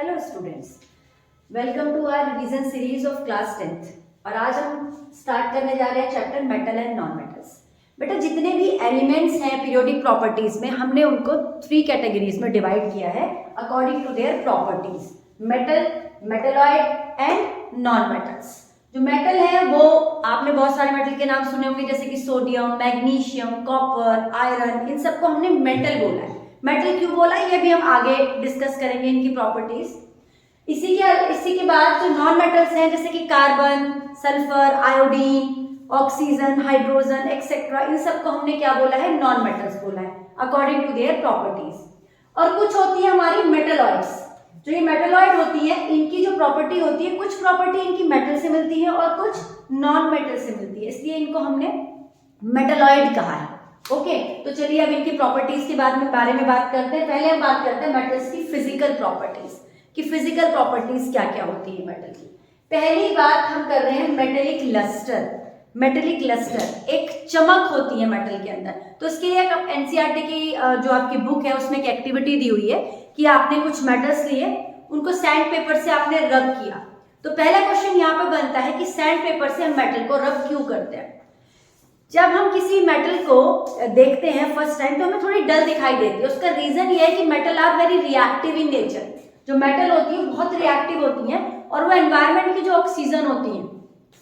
Hello students, welcome to our revision series of class 10th। और आज हम start करने जा रहे हैं chapter metal and non metals. बेटा, जितने भी एलिमेंट्स हैं पीरियोडिक प्रॉपर्टीज में, हमने उनको 3 कैटेगरीज में डिवाइड किया है according to their properties: metal, metalloid and non metals. जो मेटल है वो आपने बहुत सारे मेटल के नाम सुने होंगे, जैसे कि सोडियम, मैग्नीशियम, कॉपर, आयरन। इन सबको हमने मेटल बोला है। मेटल क्यों बोला ये भी हम आगे डिस्कस करेंगे, इनकी प्रॉपर्टीज। इसी के बाद जो नॉन मेटल्स हैं, जैसे कि carbon, sulphur, iodine, oxygen, hydrogen etcetera, इन सबको हमने क्या बोला है? नॉन मेटल्स बोला है अकॉर्डिंग टू देयर प्रॉपर्टीज। और कुछ होती है हमारी मेटलॉइड्स। जो ये मेटलॉइड होती है, इनकी जो प्रॉपर्टी होती है, कुछ प्रॉपर्टी इनकी मेटल से मिलती है और कुछ नॉन मेटल से मिलती है, इसलिए इनको हमने मेटलॉइड कहा है। ओके, तो चलिए अब इनकी प्रॉपर्टीज के बारे में बात करते हैं। पहले हम बात करते हैं मेटल्स की फिजिकल प्रॉपर्टीज, कि फिजिकल प्रॉपर्टीज क्या क्या होती है मेटल की। पहली बात हम कर रहे हैं मेटेलिक लस्टर। मेटेलिक लस्टर एक चमक होती है मेटल के अंदर। तो इसके लिए एनसीईआरटी की जो आपकी बुक है उसमें एक एक्टिविटी दी हुई है कि आपने कुछ मेटल्स लिए, उनको सैंड पेपर से आपने रब किया। तो पहला क्वेश्चन यहाँ पे बनता है कि सैंड पेपर से हम मेटल को रब क्यों करते हैं? जब हम किसी मेटल को देखते हैं फर्स्ट टाइम तो हमें थोड़ी डल दिखाई देती है। उसका रीजन ये है कि metal are very reactive in nature. जो मेटल होती है बहुत रिएक्टिव होती हैं और वो एनवायरनमेंट की जो ऑक्सीजन होती है,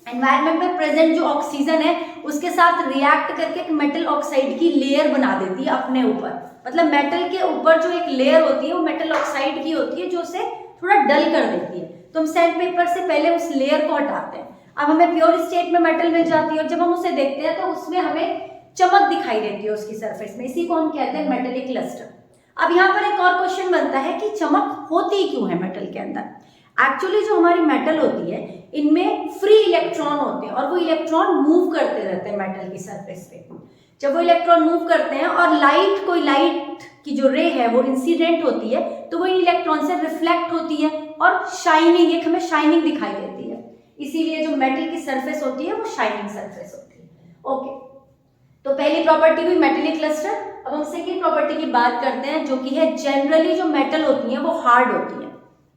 एनवायरनमेंट में प्रेजेंट जो ऑक्सीजन है उसके साथ रिएक्ट करके एक मेटल ऑक्साइड की लेयर बना देती है अपने ऊपर। मतलब मेटल के ऊपर जो एक लेयर होती है वो मेटल ऑक्साइड की होती है, जो उसे थोड़ा डल कर देती है। तो हम सैंड पेपर से पहले उस लेयर को हटाते हैं। अब हमें प्योर स्टेट में मेटल मिल जाती है और जब हम उसे देखते हैं तो उसमें हमें चमक दिखाई देती है उसकी सरफेस में। इसी को हम कहते हैं मेटेलिक लस्टर। अब यहाँ पर एक और क्वेश्चन बनता है कि चमक होती क्यों है मेटल के अंदर? एक्चुअली जो हमारी मेटल होती है इनमें फ्री इलेक्ट्रॉन होते हैं और वो इलेक्ट्रॉन मूव करते रहते हैं मेटल की सरफेस पे। जब वो इलेक्ट्रॉन मूव करते हैं और कोई लाइट की जो रे है वो इंसिडेंट होती है, तो वो इन इलेक्ट्रॉन से रिफ्लेक्ट होती है और शाइनिंग, एक हमें शाइनिंग दिखाई देती है। इसीलिए जो मेटल की सरफेस होती है वो शाइनिंग सरफेस होती है। ओके, तो पहली प्रॉपर्टी हुई मेटेलिक क्लस्टर। अब हम सेकेंड प्रॉपर्टी की बात करते हैं, जो कि है जनरली जो मेटल होती है वो हार्ड होती है।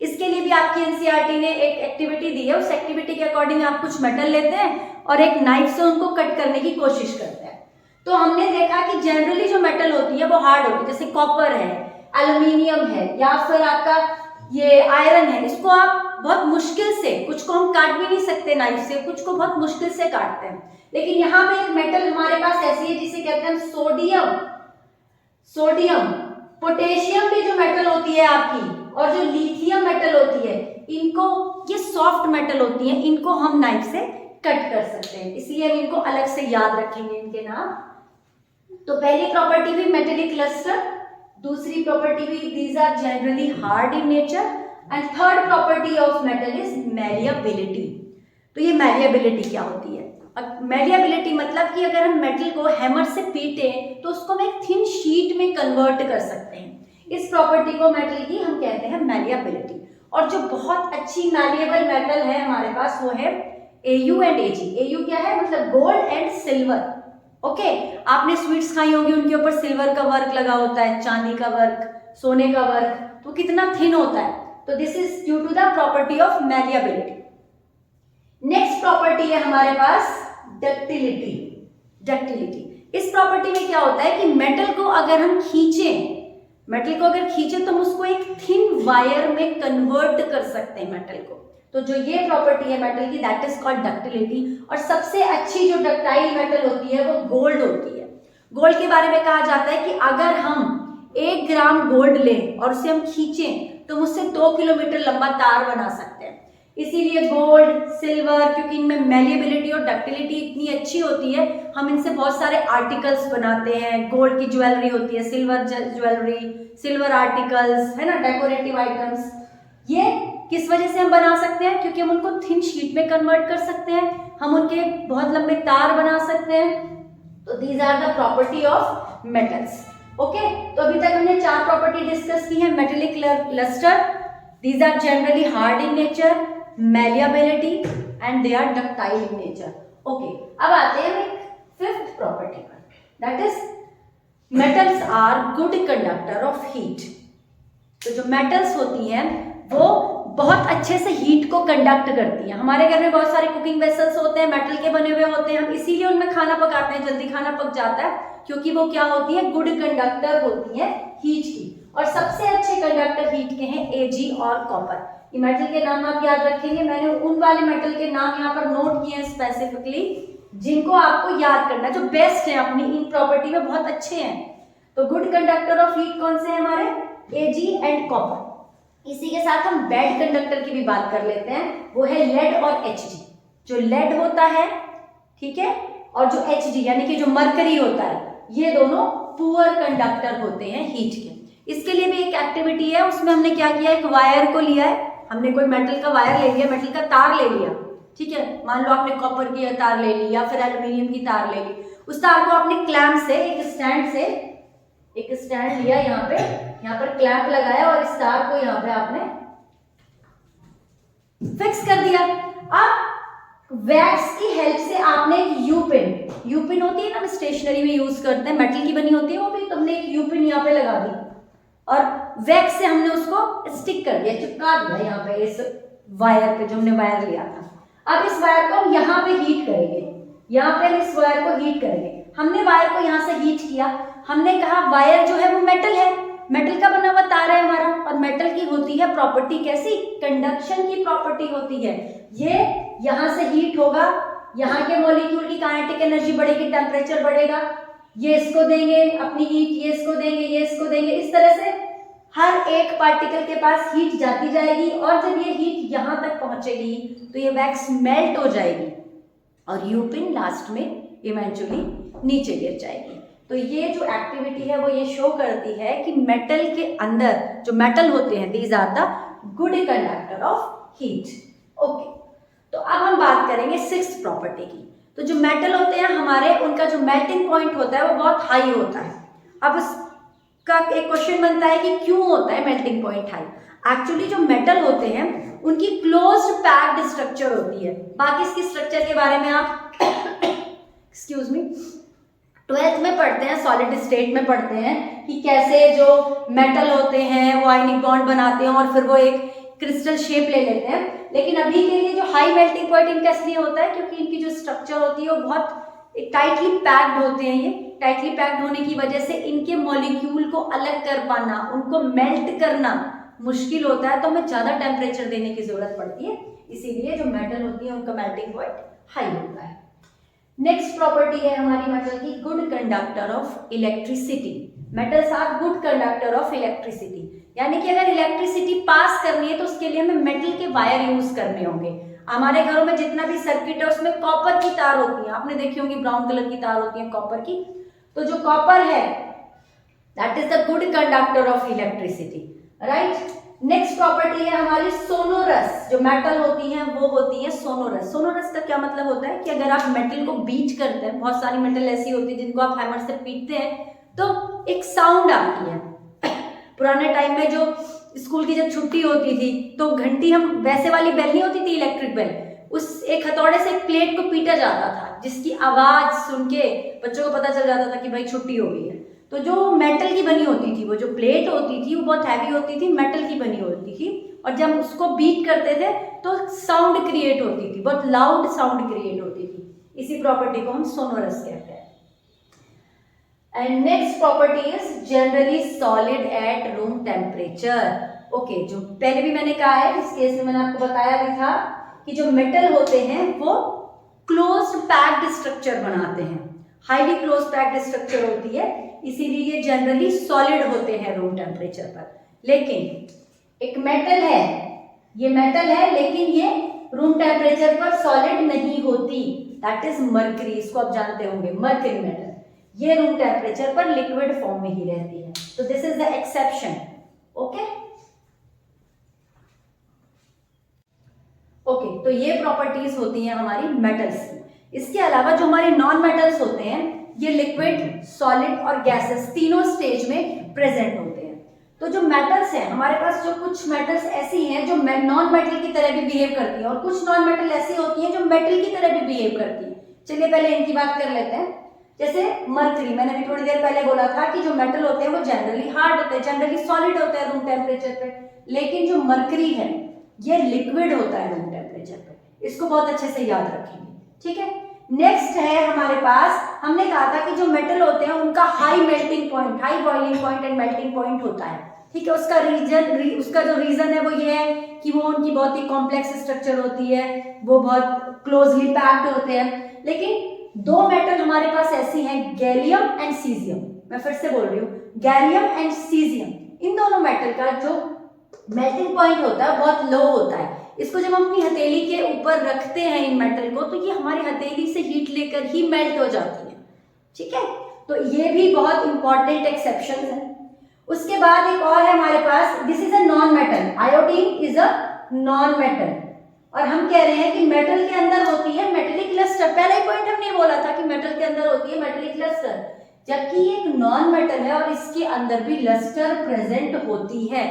इसके लिए भी आपकी एनसीईआरटी ने एक एक्टिविटी दी है। उस एक्टिविटी के अकॉर्डिंग आप कुछ मेटल लेते हैं और एक नाइफ से उनको कट करने की कोशिश करते हैं। तो हमने देखा कि जनरली जो मेटल होती है वो हार्ड होती है, जैसे कॉपर है, एल्यूमिनियम है, या फिर आपका ये आयरन है। इसको आप बहुत मुश्किल से, कुछ को हम काट भी नहीं सकते नाइफ से, कुछ को बहुत मुश्किल से काटते हैं। लेकिन यहाँ पे एक मेटल हमारे पास ऐसी है जिसे कहते हैं सोडियम। पोटेशियम भी जो मेटल होती है आपकी, और जो लिथियम मेटल होती है, इनको, ये सॉफ्ट मेटल होती है, इनको हम नाइफ से कट कर सकते हैं। इसलिए हम इनको अलग से याद रखेंगे इनके नाम। तो पहली प्रॉपर्टी भी मेटेलिक क्लस्टर, दूसरी प्रॉपर्टी भी these are generally hard in nature, and third property of metal is malleability. तो ये मैलिएबिलिटी क्या होती है? मैलिएबिलिटी मतलब कि अगर हम मेटल को हैमर से पीटे तो उसको हम एक थिन शीट में कन्वर्ट कर सकते हैं। इस प्रॉपर्टी को मेटल की हम कहते हैं मैलिएबिलिटी। और जो बहुत अच्छी मैलिएबल मेटल है हमारे पास वो है Au एंड Ag। Au क्या है? मतलब गोल्ड एंड सिल्वर। ओके, आपने स्वीट्स खाई होंगी, उनके ऊपर सिल्वर का वर्क लगा होता है, चांदी का वर्क, सोने का वर्क, तो कितना थिन होता है। तो this is due to the property of malleability. Next property है हमारे पास डक्टिलिटी। इस प्रॉपर्टी में क्या होता है कि मेटल को अगर हम खींचे तो हम उसको एक थिन वायर में कन्वर्ट कर सकते हैं मेटल को। तो जो ये प्रॉपर्टी है मेटल की, दैट इज कॉल्ड डक्टिलिटी। और सबसे अच्छी जो डक्टाइल मेटल होती है वो गोल्ड होती है। गोल्ड के बारे में कहा जाता है कि अगर हम 1 ग्राम गोल्ड लें और उसे हम खींचें तो उससे 2 किलोमीटर लंबा तार बना सकते हैं। इसीलिए गोल्ड, सिल्वर, क्योंकि इनमें मैलिएबिलिटी और डक्टिलिटी इतनी अच्छी होती है, हम इनसे बहुत सारे आर्टिकल्स बनाते हैं। गोल्ड की ज्वेलरी होती है, सिल्वर ज्वेलरी, सिल्वर आर्टिकल्स, है ना, डेकोरेटिव आइटम्स। ये किस वजह से हम बना सकते हैं? क्योंकि हम उनको थिन शीट में कन्वर्ट कर सकते हैं, हम उनके बहुत लंबे तार बना सकते हैं। तो these are the property of metals. Okay, तो अभी तक हमने 4 प्रॉपर्टी डिस्कस की है। Metallic lustre, these are generally hard in nature, malleability and they are ductile in nature. Okay, अब आते हैं एक 5th प्रॉपर्टी पर, that is metals are good conductor of heat. तो जो मेटल्स होती हैं वो बहुत अच्छे से हीट को कंडक्ट करती हैं। हमारे घर में बहुत सारे कुकिंग वेसल्स होते हैं, मेटल के बने हुए होते हैं, हम इसीलिए उनमें खाना पकाते हैं, जल्दी खाना पक जाता है, क्योंकि वो क्या होती है, गुड कंडक्टर होती है हीट की। और सबसे अच्छे कंडक्टर हीट के हैं Ag और कॉपर। ये मेटल के नाम आप याद रखेंगे, मैंने उन वाले मेटल के नाम यहाँ पर नोट किए हैं स्पेसिफिकली, जिनको आपको याद करना है, जो बेस्ट है अपनी इन प्रॉपर्टी में, बहुत अच्छे हैं। तो गुड कंडक्टर ऑफ हीट कौन से हैं हमारे, Ag एंड कॉपर। इसी के साथ हम बैड कंडक्टर की भी बात कर लेते हैं, वो है लेड और Hg। जो लेड होता है, ठीक है, और जो Hg यानी कि जो मरकरी होता है, ये दोनों पुअर कंडक्टर होते हैं हीट के। इसके लिए भी एक एक्टिविटी है, उसमें हमने क्या किया, एक वायर को लिया है, हमने कोई मेटल का वायर ले लिया, मेटल का तार ले लिया, ठीक है, मान लो आपने कॉपर की तार ले ली या फिर एल्यूमिनियम की तार ले ली, उस तार को आपने क्लैंप से, एक स्टैंड लिया, यहाँ पर क्लैंप लगाया और इस तार को यहाँ पे आपने फिक्स कर दिया। अब वैक्स की हेल्प से आपने एक यूपिन होती है ना, स्टेशनरी में यूज करते हैं, मेटल की बनी होती है वो भी, तुमने एक यूपिन यहाँ पे लगा दी और वैक्स से हमने उसको स्टिक कर दिया, चिपका दिया यहाँ पे इस वायर पे, जो हमने वायर लिया था। अब इस वायर को हम यहाँ पे हीट करेंगे, यहाँ पे हम इस वायर को हीट करेंगे। हमने वायर को यहाँ से हीट किया, हमने कहा वायर जो है वो मेटल है, मेटल का बना हुआ तार है हमारा, और मेटल की होती है प्रॉपर्टी कैसी, कंडक्शन की प्रॉपर्टी होती है। ये यहाँ से हीट होगा, यहाँ के मॉलिक्यूल की काइनेटिक एनर्जी बढ़ेगी, टेम्परेचर बढ़ेगा, ये इसको देंगे अपनी हीट, ये इसको देंगे, ये इसको देंगे, इस तरह से हर एक पार्टिकल के पास हीट जाती जाएगी, और जब ये हीट यहाँ तक पहुंचेगी तो ये वैक्स मेल्ट हो जाएगी और यूपिन लास्ट में इवेंचुअली नीचे गिर जाएगी। तो ये जो एक्टिविटी है वो ये शो करती है कि मेटल के अंदर जो मेटल होते हैं, these are the good conductor of heat. Okay, तो अब हम बात करेंगे सिक्स्थ प्रॉपर्टी की। तो जो मेटल होते हैं हमारे, उनका जो मेल्टिंग पॉइंट होता है वो बहुत हाई होता है। अब इसका एक क्वेश्चन बनता है कि क्यों होता है मेल्टिंग पॉइंट हाई। एक्चुअली जो मेटल होते हैं उनकी क्लोज्ड पैक्ड स्ट्रक्चर होती है। बाकी इसकी स्ट्रक्चर के बारे में आप एक्सक्यूज मी 12th में पढ़ते हैं, सॉलिड स्टेट में पढ़ते हैं कि कैसे जो मेटल होते हैं वो आयनिक बॉन्ड बनाते हैं और फिर वो एक क्रिस्टल शेप ले लेते हैं। लेकिन अभी के लिए जो हाई मेल्टिंग पॉइंट इनका इसलिए होता है क्योंकि इनकी जो स्ट्रक्चर होती है वो बहुत टाइटली पैक्ड होते हैं। ये टाइटली पैक्ड होने की वजह से इनके मॉलिक्यूल को अलग कर पाना, उनको मेल्ट करना मुश्किल होता है, तो हमें ज्यादा टेम्परेचर देने की जरूरत पड़ती है। इसीलिए जो मेटल होती है उनका मेल्टिंग पॉइंट हाई होता है। नेक्स्ट प्रॉपर्टी है हमारी मेटल की, good conductor of electricity. Metals are good conductor of electricity, यानी कि अगर इलेक्ट्रिसिटी पास करनी है तो उसके लिए हमें मेटल के वायर यूज करने होंगे। हमारे घरों में जितना भी सर्किट है उसमें कॉपर की तार होती है, आपने देखी होंगी ब्राउन कलर की तार होती है कॉपर की। तो जो कॉपर है that is the good conductor of electricity, right. Next property है हमारी सोनोरस। जो मेटल होती हैं वो होती है सोनोरस। सोनोरस का क्या मतलब होता है कि अगर आप मेटल को बीट करते हैं, बहुत सारी मेटल ऐसी होती है जिनको आप हैमर से पीटते हैं तो एक साउंड आती है। पुराने टाइम में जो स्कूल की जब छुट्टी होती थी तो घंटी, हम वैसे वाली बेल नहीं होती थी इलेक्ट्रिक बेल, उस एक हथौड़े से एक प्लेट को पीटा जाता था जिसकी आवाज सुन के बच्चों को पता चल जाता था कि भाई छुट्टी हो गई है। तो जो मेटल की बनी होती थी, वो जो प्लेट होती थी वो बहुत हैवी होती थी, मेटल की बनी होती थी, और जब उसको बीट करते थे तो साउंड क्रिएट होती थी, बहुत लाउड साउंड क्रिएट होती थी। इसी प्रॉपर्टी को हम सोनोरस कहते हैं। And next property is generally solid at room temperature. Okay, जो पहले भी मैंने कहा है, इस केस में मैंने आपको बताया भी था कि जो मेटल होते हैं वो क्लोज्ड पैक्ड स्ट्रक्चर बनाते हैं, हाईली क्लोज पैक्ड स्ट्रक्चर होती है, इसीलिए ये जनरली सॉलिड होते हैं रूम टेम्परेचर पर। लेकिन एक मेटल है, ये मेटल है लेकिन ये रूम टेम्परेचर पर सॉलिड नहीं होती, दैट इज मर्करी। इसको आप जानते होंगे, मर्करी मेटल, ये रूम टेम्परेचर पर लिक्विड फॉर्म में ही रहती है। तो this is the exception. Okay okay, तो ये प्रॉपर्टीज होती हैं हमारी मेटल्स की। इसके अलावा जो हमारे नॉन मेटल्स होते हैं ये लिक्विड, सॉलिड और गैसेस तीनों स्टेज में प्रेजेंट होते हैं। तो जो मेटल्स हैं हमारे पास, जो कुछ मेटल्स ऐसी हैं जो नॉन मेटल की तरह भी बिहेव करती हैं और कुछ नॉन मेटल ऐसी होती हैं जो मेटल की तरह भी बिहेव करती हैं। चलिए पहले इनकी बात कर लेते हैं। जैसे मर्करी, मैंने भी थोड़ी देर पहले बोला था कि जो मेटल होते हैं वो जनरली हार्ड होते हैं, जनरली सॉलिड होते हैं रूम टेम्परेचर पे। लेकिन जो मर्करी है ये लिक्विड होता है रूम टेम्परेचर पे, इसको बहुत अच्छे से याद रखेंगे, ठीक है। नेक्स्ट है हमारे पास, हमने कहा था कि जो मेटल होते हैं उनका high melting point, high boiling point and melting point होता है, ठीक है। उसका जो रीजन है वो ये है कि वो उनकी बहुत ही कॉम्प्लेक्स स्ट्रक्चर होती है, वो बहुत क्लोजली पैक्ड होते हैं। लेकिन दो मेटल हमारे पास ऐसी हैं, गैलियम एंड सीजियम, मैं फिर से बोल रही हूँ, गैलियम एंड सीजियम, इन दोनों मेटल का जो मेल्टिंग पॉइंट होता है बहुत लो होता है। इसको जब हम अपनी हथेली के ऊपर रखते हैं इन मेटल को, तो ये हमारी हथेली से हीट लेकर ही मेल्ट हो जाती है, ठीक है। तो ये भी बहुत इंपॉर्टेंट एक्सेप्शन है। उसके बाद एक और है हमारे पास, this is a non metal, iodine is a non metal, और हम कह रहे हैं कि मेटल के अंदर होती है मेटेलिक लस्टर। पहला ही पॉइंट हमने बोला था कि मेटल के अंदर होती है मेटेलिक लस्टर, जबकि एक नॉन मेटल है और इसके अंदर भी लस्टर प्रेजेंट होती है।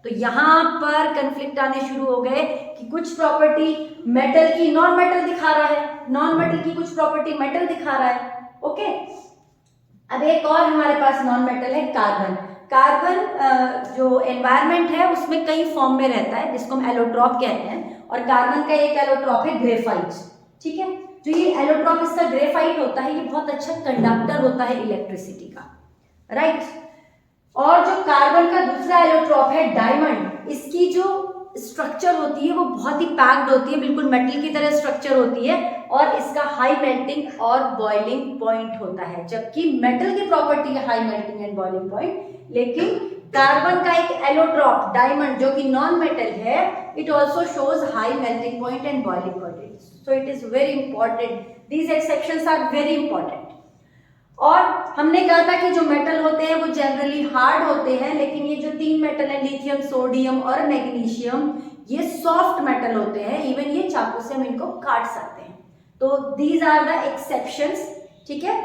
तो यहां पर कंफ्लिक्ट आने शुरू हो गए कि कुछ प्रॉपर्टी मेटल की नॉन मेटल दिखा रहा है, नॉन मेटल की कुछ प्रॉपर्टी मेटल दिखा रहा है, ओके। अब एक और हमारे पास नॉन मेटल है कार्बन। कार्बन जो एनवायरनमेंट है उसमें कई फॉर्म में रहता है, जिसको हम एलोट्रॉप कहते हैं, और कार्बन का एक एलोट्रॉप है ग्रेफाइट, ठीक है। जो ये एलोट्रॉप इसका ग्रेफाइट होता है, ये बहुत अच्छा कंडक्टर होता है इलेक्ट्रिसिटी का, राइट। और जो कार्बन का दूसरा एलोट्रॉप है डायमंड, इसकी जो स्ट्रक्चर होती है वो बहुत ही पैक्ड होती है, बिल्कुल मेटल की तरह स्ट्रक्चर होती है, और इसका हाई मेल्टिंग और बॉइलिंग पॉइंट होता है। जबकि मेटल की प्रॉपर्टी है high melting and boiling point, लेकिन कार्बन का एक एलोट्रॉप डायमंड जो कि नॉन मेटल है, it also shows high melting point and boiling point, so it is very important, these exceptions are very important. और हमने कहा था कि जो मेटल होते हैं वो जनरली हार्ड होते हैं, लेकिन ये जो तीन मेटल है, लिथियम, सोडियम और मैग्नीशियम, ये सॉफ्ट मेटल होते हैं, इवन ये चाकू से हम इनको काट सकते हैं। तो दीज आर द एक्सेप्शंस, ठीक है,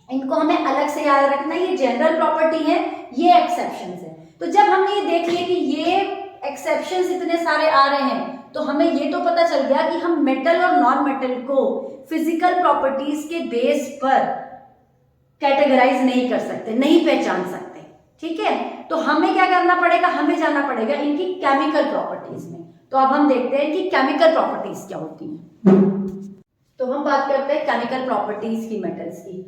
इनको हमें अलग से याद रखना, ये जनरल प्रॉपर्टी है, ये एक्सेप्शंस है। तो जब हमने ये देख लिया कि ये एक्सेप्शंस इतने सारे आ रहे हैं, तो हमें ये तो पता चल गया कि हम मेटल और नॉन मेटल को फिजिकल प्रॉपर्टीज के बेस पर कैटेगराइज नहीं कर सकते, नहीं पहचान सकते, ठीक है। तो हमें क्या करना पड़ेगा, हमें जाना पड़ेगा इनकी केमिकल प्रॉपर्टीज में। तो अब हम देखते हैं कि केमिकल प्रॉपर्टीज क्या होती हैं। तो हम बात करते हैं केमिकल प्रॉपर्टीज की मेटल्स की।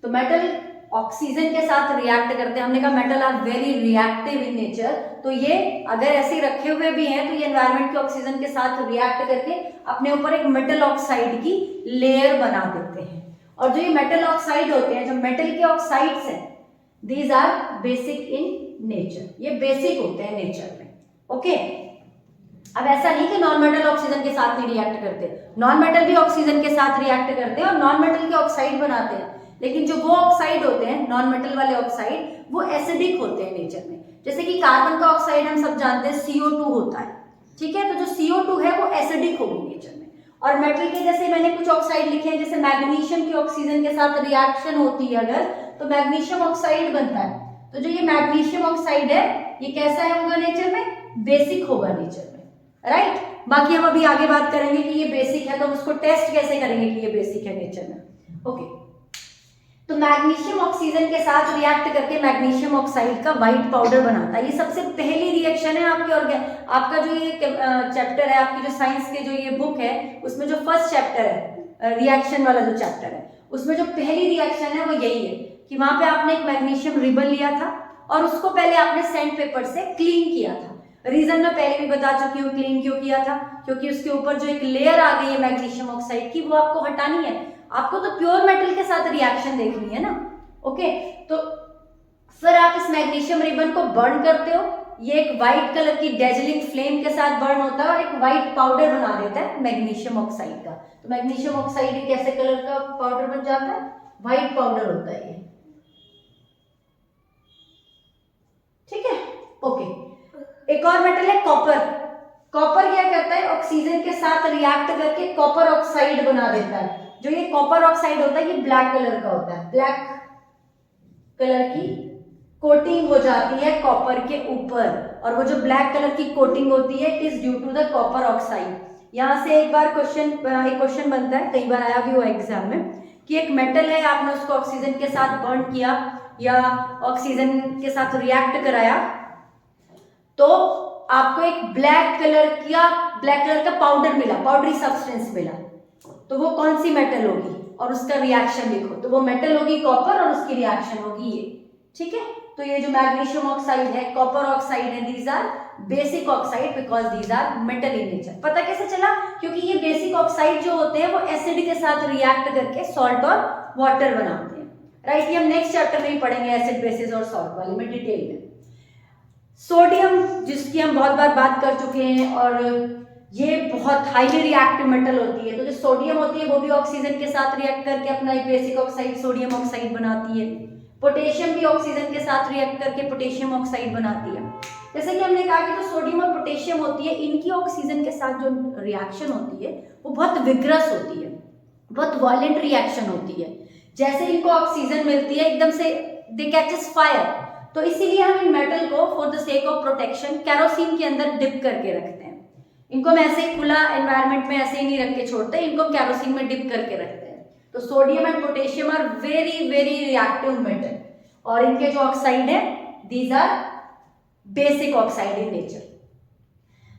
तो मेटल ऑक्सीजन के साथ रिएक्ट करते हैं, हमने कहा metal are very reactive in nature, तो ये अगर ऐसे रखे हुए भी हैं तो ये एनवायरनमेंट के ऑक्सीजन के साथ रिएक्ट करके अपने ऊपर एक मेटल ऑक्साइड की लेयर बना देते हैं। और जो ये मेटल ऑक्साइड होते हैं, जो मेटल के ऑक्साइड्स हैं, these are basic in nature, ये बेसिक होते हैं नेचर में, ओके। अब ऐसा नहीं कि नॉन मेटल ऑक्सीजन के साथ नहीं रिएक्ट करते, नॉन मेटल भी ऑक्सीजन के साथ रिएक्ट करते हैं और नॉन मेटल के ऑक्साइड बनाते हैं, लेकिन जो वो ऑक्साइड होते हैं नॉन मेटल वाले ऑक्साइड, वो एसिडिक होते हैं नेचर में। जैसे कि कार्बन का ऑक्साइड हम सब जानते हैं CO2 होता है, ठीक है, तो जो CO2 है वो एसिडिक होगी नेचर में। और मेटल के जैसे मैंने कुछ ऑक्साइड लिखे हैं, जैसे मैग्नीशियम की ऑक्सीजन के साथ रिएक्शन होती है अगर, तो मैग्नीशियम ऑक्साइड बनता है। तो जो ये मैग्नीशियम ऑक्साइड है, ये कैसा है होगा नेचर में, बेसिक होगा नेचर में, राइट। बाकी हम अभी आगे बात करेंगे कि ये बेसिक है, तो हम उसको टेस्ट कैसे करेंगे कि ये बेसिक है नेचर में, ओके। तो मैग्नीशियम ऑक्सीजन के साथ रिएक्ट करके मैग्नीशियम ऑक्साइड का व्हाइट पाउडर बनाता है। ये सबसे पहली रिएक्शन है आपके आपका जो ये चैप्टर है, आपकी जो साइंस के जो ये बुक है, उसमें जो फर्स्ट चैप्टर है, रिएक्शन वाला जो चैप्टर है, उसमें जो पहली रिएक्शन है वो यही है कि वहां पे आपने एक मैग्नीशियम रिबन लिया था और उसको पहले आपने सैंड पेपर से क्लीन किया था। रीजन मैं पहले भी बता चुकी हूँ क्लीन क्यों किया था, क्योंकि उसके ऊपर जो एक लेयर आ गई है मैग्नीशियम ऑक्साइड की, वो आपको हटानी है। आपको तो प्योर मेटल के साथ रिएक्शन देखनी है ना, ओके। तो फिर आप इस मैग्नीशियम रिबन को बर्न करते हो, ये एक व्हाइट कलर की डेजलिंग फ्लेम के साथ बर्न होता है और एक व्हाइट पाउडर बना देता है मैग्नीशियम ऑक्साइड का। तो मैग्नीशियम ऑक्साइड एक ऐसे कलर का पाउडर बन जाता है, व्हाइट पाउडर होता है ये, ठीक है, ओके। एक और मेटल है कॉपर। कॉपर क्या करता है, ऑक्सीजन के साथ रिएक्ट करके कॉपर ऑक्साइड बना देता है। जो ये कॉपर ऑक्साइड होता है ये ब्लैक कलर का होता है, ब्लैक कलर की कोटिंग हो जाती है कॉपर के ऊपर, और वो जो ब्लैक कलर की कोटिंग होती है it is due to the copper oxide. यहां से एक क्वेश्चन बनता है, कई बार आया भी हुआ एग्जाम में, कि एक मेटल है, आपने उसको ऑक्सीजन के साथ बर्न किया या ऑक्सीजन के साथ रिएक्ट कराया, तो आपको एक ब्लैक कलर का पाउडर मिला, पाउडरी सब्सटेंस मिला, तो वो कौन सी मेटल होगी और उसका रिएक्शन लिखो। तो वो मेटल होगी कॉपर और उसकी रिएक्शन होगी ये, ठीक है। तो ये जो मैग्नीशियम ऑक्साइड है, कॉपर ऑक्साइड है, these are basic oxide because these are metal in nature. पता कैसे चला? क्योंकि ये बेसिक ऑक्साइड जो होते हैं वो एसिड के साथ रिएक्ट करके सॉल्ट और वाटर बनाते हैं, राइट। ये हम नेक्स्ट चैप्टर में ही पढ़ेंगे, एसिड बेसिस और सॉल्ट वाले में डिटेल में। सोडियम जिसकी हम बहुत बार बात कर चुके हैं और ये बहुत हाईली रिएक्टिव मेटल होती है। तो जो सोडियम होती है वो भी ऑक्सीजन के साथ रिएक्ट करके अपना एक बेसिक ऑक्साइड सोडियम ऑक्साइड बनाती है। पोटेशियम भी ऑक्सीजन के साथ रिएक्ट करके पोटेशियम ऑक्साइड बनाती है। जैसे कि हमने कहा कि जो सोडियम और पोटेशियम होती है, इनकी ऑक्सीजन के साथ जो रिएक्शन होती है वो बहुत विग्रस होती है, बहुत वायलेंट रिएक्शन होती है। जैसे इनको ऑक्सीजन मिलती है एकदम से दे कैचेस फायर, तो इसीलिए हम इन मेटल को for the sake of protection kerosene के अंदर डिप करके रखते हैं। इनको हम ऐसे ही खुला एनवायरनमेंट में ऐसे ही नहीं रख के छोड़ते, इनको केरोसिन में डिप करके रखते हैं। तो sodium and potassium are very very reactive metal और इनके जो ऑक्साइड है these are basic oxide in nature.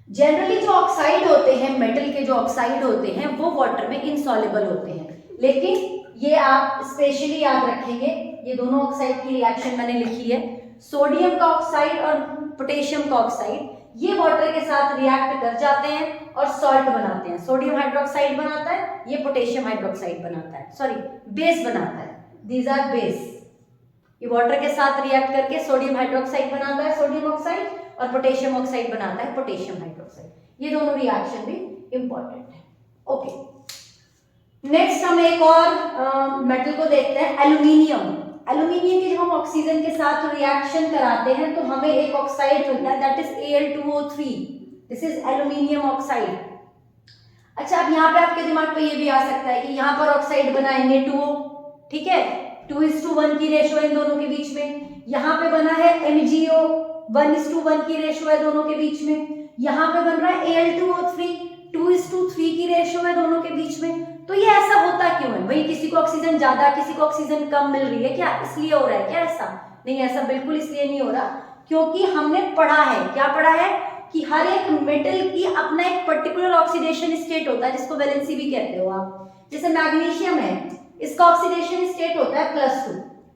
Generally जो ऑक्साइड होते हैं, मेटल के जो ऑक्साइड होते हैं वो वाटर में इनसॉल्युबल होते हैं, लेकिन ये आप स्पेशली याद रखेंगे, ये दोनों ऑक्साइड की रिएक्शन मैंने लिखी है। सोडियम का ऑक्साइड और पोटेशियम का ऑक्साइड ये वाटर के साथ रिएक्ट कर जाते हैं और सॉल्ट बनाते हैं। सोडियम हाइड्रोक्साइड बनाता है, ये पोटेशियम हाइड्रोक्साइड बनाता है, सॉरी बेस बनाता है, दीज आर बेस। ये वाटर के साथ रिएक्ट करके सोडियम हाइड्रोक्साइड बनाता है, सोडियम ऑक्साइड, और पोटेशियम ऑक्साइड बनाता है, पोटेशियम हाइड्रोक्साइड। ये दोनों रिएक्शन भी इंपॉर्टेंट है। ओके, नेक्स्ट हम एक और मेटल को देखते हैं, एल्यूमिनियम। एल्यूमिनियम की जब हम ऑक्सीजन के साथ रिएक्शन कराते हैं तो हमें एक ऑक्साइड मिलता है, that is Al2O3। This is aluminium oxide. अच्छा, अब यहाँ पे आपके दिमाग पे ये भी आ सकता है कि यहाँ पर ऑक्साइड बना है Na2O, ठीक है, 2:1 की रेशो है इन दोनों के बीच में। यहाँ पे बना है MgO, 1:1 की रेशो है दोनों के बीच में। यहाँ पे बन रहा है Al2O3, 2:3 की रेशो है दोनों के बीच में। तो ये ऐसा होता क्यों है भाई? किसी को ऑक्सीजन ज्यादा, किसी को ऑक्सीजन कम मिल रही है क्या? इसलिए हो रहा है क्या ऐसा? नहीं, ऐसा बिल्कुल इसलिए नहीं हो रहा, क्योंकि हमने पढ़ा है, क्या पढ़ा है कि हर एक मेटल की अपना एक पर्टिकुलर ऑक्सीडेशन स्टेट होता है जिसको वैलेंसी भी कहते हो आप। जैसे मैग्नीशियम है, इसका ऑक्सीडेशन स्टेट होता है +2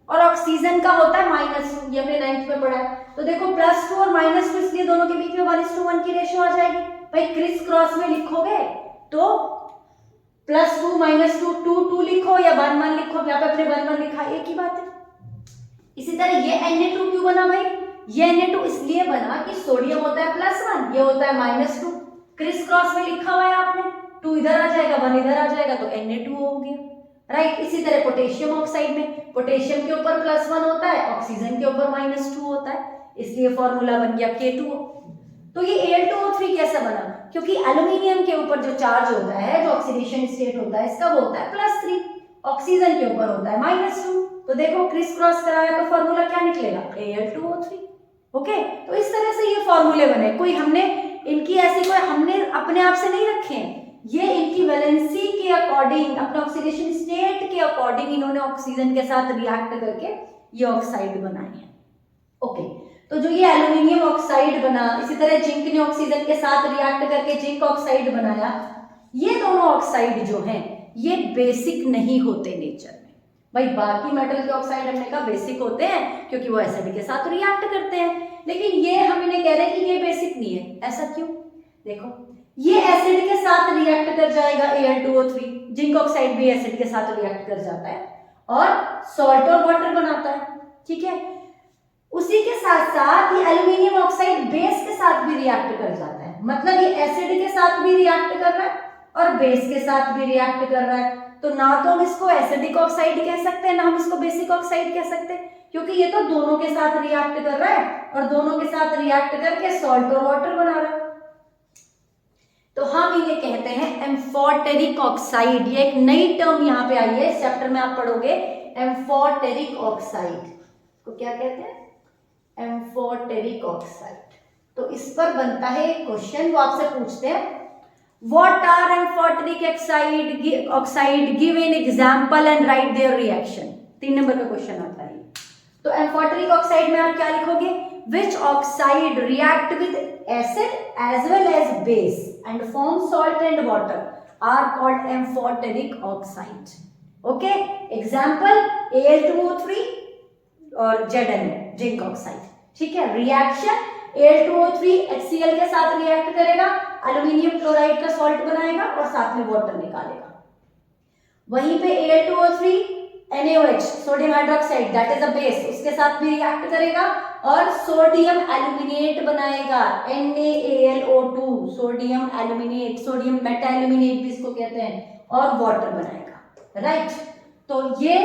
और ऑक्सीजन का होता है -2, ये हमने 9th में पढ़ा है। तो देखो +2 और -2, इसलिए दोनों के बीच में 1:1 की रेशो आ जाएगी। भाई क्रिस क्रॉस में लिखोगे तो +2 -2 2 लिखो या 1 लिखो, यहाँ पे अपने 1 लिखा, एक ही बात है। इसी तरह ये Na2 क्यों बना भाई? ये Na2 इसलिए बना कि सोडियम होता है +1, ये होता है -2, क्रिस क्रॉस में लिखा हुआ है आपने, 2 इधर आ जाएगा 1 इधर आ जाएगा तो Na2 हो गया, राइट। इसी तरह पोटेशियम ऑक्साइड में पोटेशियम के ऊपर +1 होता है, ऑक्सीजन के ऊपर -2 होता है, इसलिए फॉर्मूला बन गया K2O। तो ये Al2O3 कैसा बना? क्योंकि एल्यूमिनियम के ऊपर जो चार्ज होता है, जो ऑक्सीडेशन स्टेट होता है, इसका वो होता है +3, ऑक्सीजन के ऊपर होता है -2। तो देखो क्रिस क्रॉस कराया तो फॉर्मूला क्या निकलेगा? Al2O3। ओके, तो इस तरह से ये फॉर्मूले बने। कोई हमने इनकी ऐसी कोई हमने अपने आप से नहीं रखे हैं, ये इनकी वैलेंसी के अकॉर्डिंग, अपने ऑक्सीडेशन स्टेट के अकॉर्डिंग इन्होंने ऑक्सीजन के साथ रिएक्ट करके ये ऑक्साइड बनाए हैं। ओके, तो जो ये एल्यूमिनियम ऑक्साइड बना, इसी तरह जिंक ने ऑक्सीजन के साथ रिएक्ट करके जिंक ऑक्साइड बनाया। ये दोनों ऑक्साइड जो हैं ये बेसिक नहीं होते नेचर में। भाई बाकी मेटल के ऑक्साइड हमने कहा बेसिक होते हैं क्योंकि वो एसिड के साथ रिएक्ट करते हैं, लेकिन ये हम इन्हें कह रहे हैं कि ये बेसिक नहीं है। ऐसा क्यों? देखो, ये एसिड के साथ रिएक्ट कर जाएगा Al2O3, जिंक ऑक्साइड भी एसिड के साथ रिएक्ट कर जाता है और सॉल्ट और वाटर बनाता है, ठीक है। उसी के साथ साथ ये एल्यूमिनियम ऑक्साइड बेस के साथ भी रिएक्ट कर जाता है, मतलब ये एसिड के साथ भी रिएक्ट कर रहा है और बेस के साथ भी रिएक्ट कर रहा है। तो ना तो हम इसको एसिडिक ऑक्साइड कह सकते हैं, ना हम इसको बेसिक ऑक्साइड कह सकते हैं, क्योंकि ये तो दोनों के साथ रिएक्ट कर रहा है और दोनों के साथ रिएक्ट करके सॉल्ट और वाटर बना रहा है। तो हम इन्हें कहते हैं एम्फोटेरिक ऑक्साइड। ये एक नई टर्म यहाँ पे आई है, इस चैप्टर में आप पढ़ोगे एम्फोटेरिक ऑक्साइड को क्या कहते हैं? Amphoteric oxide. तो इस पर बनता है एक क्वेश्चन, वो आपसे पूछते हैं what are amphoteric oxide, give an example and write their reaction. 3 number का क्वेश्चन आता है। तो एम्फोटेरिक ऑक्साइड में आप क्या लिखोगे? which oxide react with acid as well as base and form salt and water are called amphoteric oxide. Okay, example Al2O3 और Zn, zinc oxide. ठीक है, रिएक्शन Al2O3 HCl के साथ रिएक्ट करेगा, एल्यूमिनियम क्लोराइड का सॉल्ट बनाएगा और साथ में वाटर निकालेगा. वहीं पे Al2O3 NaOH sodium hydroxide that is a base, उसके साथ भी रिएक्ट करेगा और सोडियम एल्यूमिनेट बनाएगा, NaAlO2 sodium aluminate, sodium Meta aluminate भी इसको कहते हैं, और वाटर बनाएगा. राइट, तो ये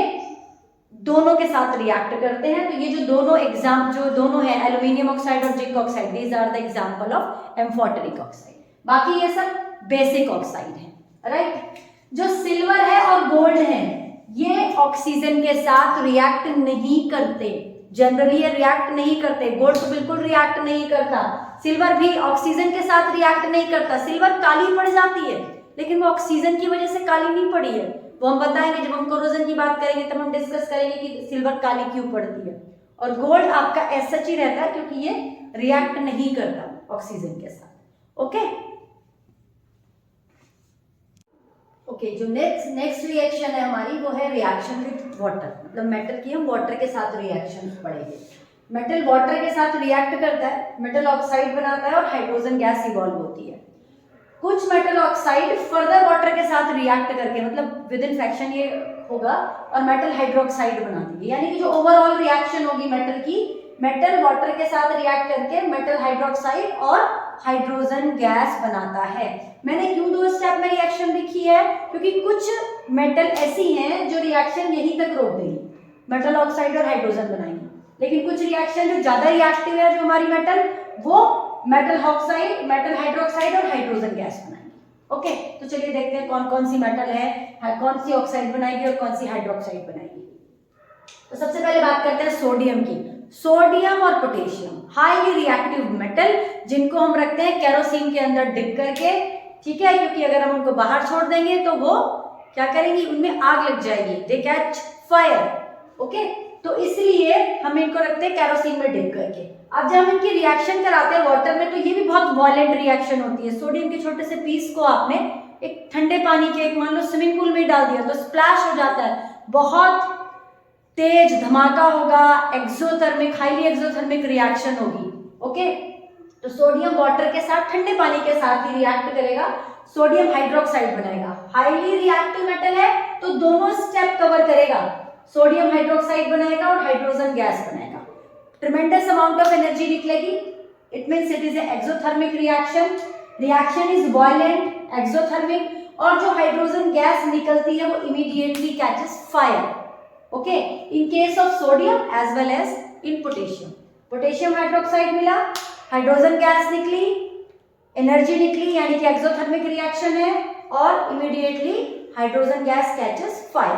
दोनों के साथ रिएक्ट करते हैं. तो ये जो दोनों है एल्यूमिनियम ऑक्साइड और zinc oxide, these are the example of amphoteric oxide. बाकी ये सब बेसिक ऑक्साइड है. राइट, जो सिल्वर है और गोल्ड है ये ऑक्सीजन के साथ रिएक्ट नहीं करते, जनरली ये रिएक्ट नहीं करते. गोल्ड तो बिल्कुल रिएक्ट नहीं करता, सिल्वर भी ऑक्सीजन के साथ रिएक्ट नहीं करता. सिल्वर काली पड़ जाती है लेकिन वो ऑक्सीजन की वजह से काली नहीं पड़ी है, वो हम बताएंगे जब हम कोरोजन की बात करेंगे, तब हम डिस्कस करेंगे कि सिल्वर काली क्यों पड़ती है. और गोल्ड आपका ऐसा ही रहता है क्योंकि ये रिएक्ट नहीं करता ऑक्सीजन के साथ. ओके ओके, जो नेक्स्ट रिएक्शन है हमारी वो है रिएक्शन विद वाटर. मतलब मेटल की हम वाटर के साथ रिएक्शन पढ़ेंगे. मेटल वाटर के साथ रिएक्ट करता है, मेटल ऑक्साइड बनाता है और हाइड्रोजन गैस इवॉल्व होती है. कुछ मेटल ऑक्साइड फर्दर वाटर के साथ रिएक्ट करके, मतलब विद इन फ्रैक्शन ये होगा और मेटल हाइड्रोक्साइड बना देंगे. यानी कि जो ओवरऑल रिएक्शन होगी मेटल की, मेटल वाटर के साथ रिएक्ट करके मेटल हाइड्रोक्साइड और हाइड्रोजन गैस बनाता है. मैंने क्यों 2 स्टेप में रिएक्शन लिखी है, क्योंकि कुछ मेटल ऐसी हैं जो रिएक्शन यहीं तक रोक देंगी, मेटल ऑक्साइड और हाइड्रोजन बनाएंगे. लेकिन कुछ रिएक्शन जो ज्यादा रिएक्टिव है, जो हमारी मेटल, वो मेटल ऑक्साइड, मेटल हाइड्रोक्साइड और हाइड्रोजन गैस बनाएंगे. ओके, तो चलिए देखते हैं कौन कौन सी मेटल है, कौन सी ऑक्साइड बनाएगी और कौन सी हाइड्रोक्साइड बनाएगी. तो सबसे पहले बात करते हैं सोडियम की. सोडियम और पोटेशियम हाईली रिएक्टिव मेटल, जिनको हम रखते हैं केरोसिन के अंदर डिप करके. ठीक है, क्योंकि अगर हम उनको बाहर छोड़ देंगे तो वो क्या करेंगी, उनमें आग लग जाएगी, दे कैच फायर. ओके, तो इसलिए हम इनको रखते हैं केरोसिन में डिप करके. अब जब हम इनकी रिएक्शन कराते हैं वाटर में, तो ये भी बहुत वायलेंट रिएक्शन होती है. सोडियम के छोटे से पीस को आपने एक ठंडे पानी के, एक मान लो स्विमिंग पूल में डाल दिया तो स्प्लैश हो जाता है, बहुत तेज धमाका होगा, एक्सोथर्मिक, हाईली एक्सोथर्मिक रिएक्शन होगी. ओके, तो सोडियम वाटर के साथ, ठंडे पानी के साथ ही रिएक्ट करेगा, सोडियम हाइड्रोक्साइड बनाएगा. हाईली रिएक्टिव मेटल है तो दोनों स्टेप कवर करेगा, सोडियम हाइड्रोक्साइड बनाएगा और हाइड्रोजन गैस बनाएगा. ट्रिमेंडस अमाउंट ऑफ एनर्जी निकलेगी. It means it is a exothermic reaction. Reaction is violent, exothermic, और जो हाइड्रोजन गैस निकलती है वो immediately catches fire. Okay, in case of sodium as well as in potassium. Potassium hydroxide मिला, hydrogen gas निकली, energy निकली, यानी कि एक्सोथर्मिक रिएक्शन है, और immediately hydrogen gas catches fire.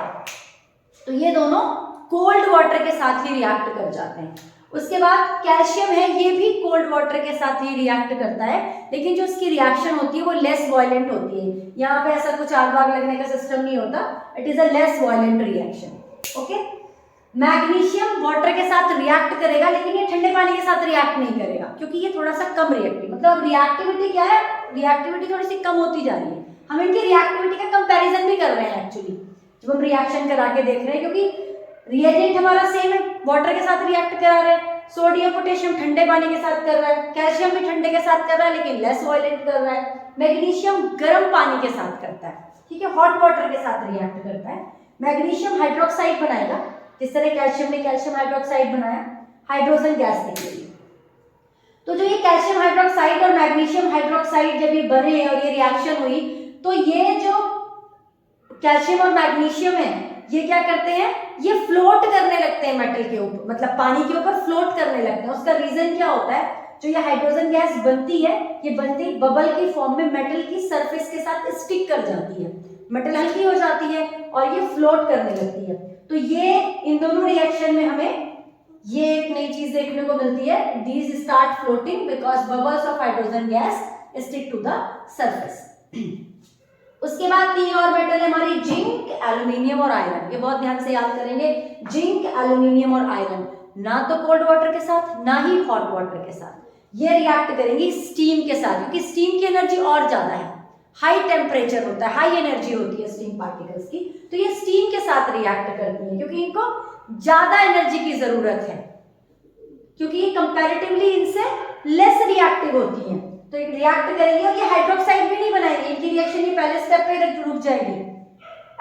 तो ये दोनों कोल्ड वाटर के साथ ही रिएक्ट कर जाते हैं. उसके बाद कैल्शियम है, ये भी कोल्ड वाटर के साथ ही रिएक्ट करता है, लेकिन जो इसकी रिएक्शन होती है वो लेस वायलेंट होती है. यहाँ पे ऐसा कुछ आग वाग लगने का सिस्टम नहीं होता, it is a less violent reaction. Okay, magnesium water के साथ रिएक्ट करेगा, लेकिन ये ठंडे पानी के साथ रिएक्ट नहीं करेगा, क्योंकि ये थोड़ा सा कम रिएक्टिव, मतलब रिएक्टिविटी क्या है, रिएक्टिविटी थोड़ी सी कम होती जा रही है. हम इनकी रिएक्टिविटी का कंपैरिजन भी कर रहे हैं एक्चुअली, जब हम रिएक्शन करा के देख रहे हैं, क्योंकि रिएजेंट हमारा सेम है, वाटर के साथ रिएक्ट करा रहे हैं. सोडियम पोटेशियम ठंडे पानी के साथ कर रहा है, कैल्शियम भी ठंडे के साथ कर रहा है लेकिन लेस वायलेंट कर रहा है. मैग्नीशियम गर्म पानी के साथ करता है, ठीक है, हॉट वाटर के साथ रिएक्ट करता है. मैग्नीशियम हाइड्रोक्साइड बनाएगा, जिस तरह कैल्शियम ने कैल्शियम हाइड्रोक्साइड बनाया, हाइड्रोजन गैस निकलेगी. तो जो ये कैल्शियम हाइड्रोक्साइड और मैग्नीशियम हाइड्रोक्साइड जब ये बने और ये रिएक्शन हुई, तो ये जो कैल्शियम और मैग्नीशियम है ये क्या करते हैं, ये फ्लोट करने लगते हैं मेटल के ऊपर, मतलब पानी के ऊपर फ्लोट करने लगते हैं. उसका रीजन क्या होता है, जो ये हाइड्रोजन गैस बनती है, ये बनती बबल की फॉर्म में मेटल की सरफेस के साथ स्टिक कर जाती है, मेटल हल्की हो जाती है और ये फ्लोट करने लगती है. तो ये इन दोनों रिएक्शन में हमें ये एक नई चीज देखने को मिलती है, these start floating because bubbles of hydrogen gas stick to the surface. उसके बाद 3 और मेटल है हमारी, जिंक, एल्यूमिनियम और आयरन. ये बहुत ध्यान से याद करेंगे, जिंक, एल्यूमिनियम और आयरन. ना तो कोल्ड वाटर के साथ ना ही हॉट वाटर के साथ। ये रिएक्ट करेंगी स्टीम के साथ, क्योंकि स्टीम की एनर्जी और ज्यादा है, हाई टेम्परेचर होता है, हाई एनर्जी होती है स्टीम पार्टिकल्स की, तो ये स्टीम के साथ रिएक्ट करती है क्योंकि इनको ज्यादा एनर्जी की जरूरत है, क्योंकि ये कंपैरेटिवली इनसे लेस रिएक्टिव होती हैं। तो एक रिएक्ट करेंगे और ये हाइड्रोक्साइड भी नहीं बनाएंगे, इनकी रिएक्शन ये पहले स्टेप पे रुक जाएगी।